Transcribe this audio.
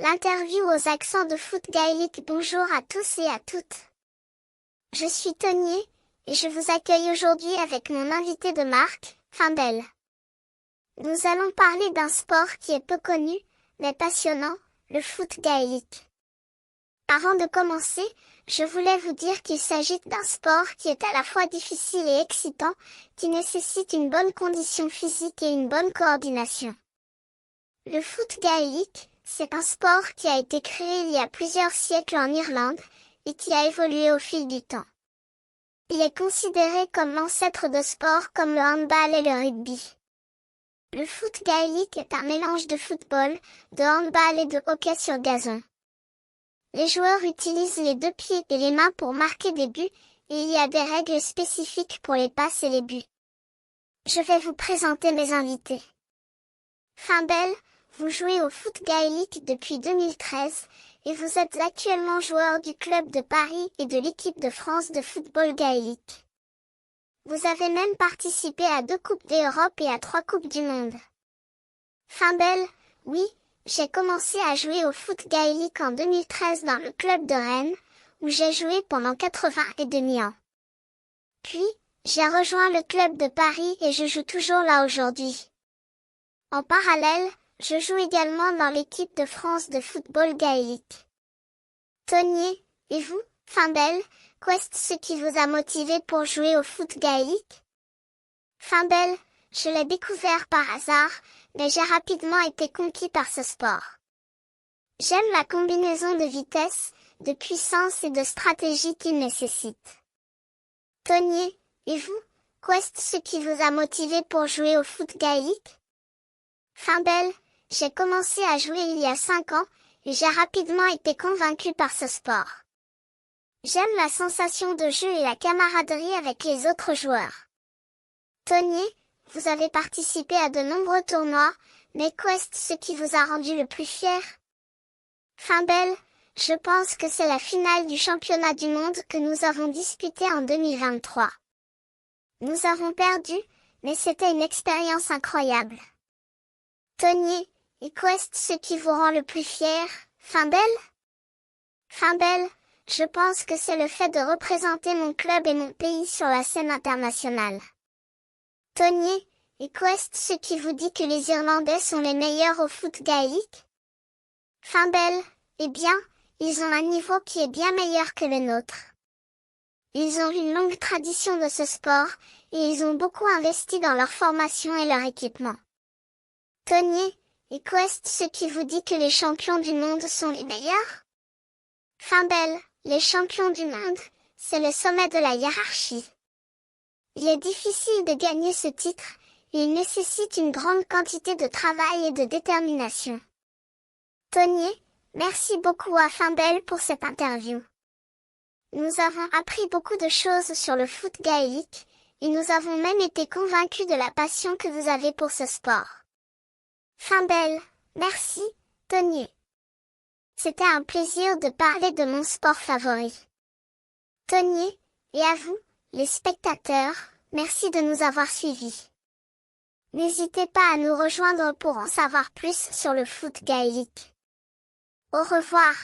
L'interview aux accents de foot gaélique. Bonjour à tous et à toutes. Je suis Tony, et je vous accueille aujourd'hui avec mon invité de marque, Findel. Nous allons parler d'un sport qui est peu connu, mais passionnant, le foot gaélique. Avant de commencer, je voulais vous dire qu'il s'agit d'un sport qui est à la fois difficile et excitant, qui nécessite une bonne condition physique et une bonne coordination. Le foot gaélique, c'est un sport qui a été créé il y a plusieurs siècles en Irlande, et qui a évolué au fil du temps. Il est considéré comme l'ancêtre de sports comme le handball et le rugby. Le foot gaélique est un mélange de football, de handball et de hockey sur gazon. Les joueurs utilisent les deux pieds et les mains pour marquer des buts, et il y a des règles spécifiques pour les passes et les buts. Je vais vous présenter mes invités. Findel, vous jouez au foot gaélique depuis 2013, et vous êtes actuellement joueur du club de Paris et de l'équipe de France de football gaélique. Vous avez même participé à 2 Coupes d'Europe et à 3 Coupes du Monde. Findel, oui, j'ai commencé à jouer au foot gaélique en 2013 dans le club de Rennes, où j'ai joué pendant 80 ans. Puis, j'ai rejoint le club de Paris et je joue toujours là aujourd'hui. En parallèle, je joue également dans l'équipe de France de football gaélique. Tony, et vous, Findel, qu'est-ce qui vous a motivé pour jouer au foot gaélique? Findel, je l'ai découvert par hasard, mais j'ai rapidement été conquis par ce sport. J'aime la combinaison de vitesse, de puissance et de stratégie qu'il nécessite. Tony, et vous, qu'est-ce qui vous a motivé pour jouer au foot gaélique? Findel, j'ai commencé à jouer il y a 5 ans, et j'ai rapidement été convaincu par ce sport. J'aime la sensation de jeu et la camaraderie avec les autres joueurs. Tony, vous avez participé à de nombreux tournois, mais qu'est-ce qui vous a rendu le plus fier? Findel, je pense que c'est la finale du championnat du monde que nous avons disputé en 2023. Nous avons perdu, mais c'était une expérience incroyable. Tony, et qu'est-ce qui vous rend le plus fier, Findel? Findel, je pense que c'est le fait de représenter mon club et mon pays sur la scène internationale. Tony, et qu'est-ce qui vous dit que les Irlandais sont les meilleurs au foot gaélique? Findel, eh bien, ils ont un niveau qui est bien meilleur que le nôtre. Ils ont une longue tradition de ce sport, et ils ont beaucoup investi dans leur formation et leur équipement. Tony, et qu'est-ce qui vous dit que les champions du monde sont les meilleurs? Findel, les champions du monde, c'est le sommet de la hiérarchie. Il est difficile de gagner ce titre, et il nécessite une grande quantité de travail et de détermination. Tony, merci beaucoup à Findel pour cette interview. Nous avons appris beaucoup de choses sur le foot gaélique, et nous avons même été convaincus de la passion que vous avez pour ce sport. Findel, merci, Tony. C'était un plaisir de parler de mon sport favori. Tony, et à vous, les spectateurs, merci de nous avoir suivis. N'hésitez pas à nous rejoindre pour en savoir plus sur le foot gaélique. Au revoir.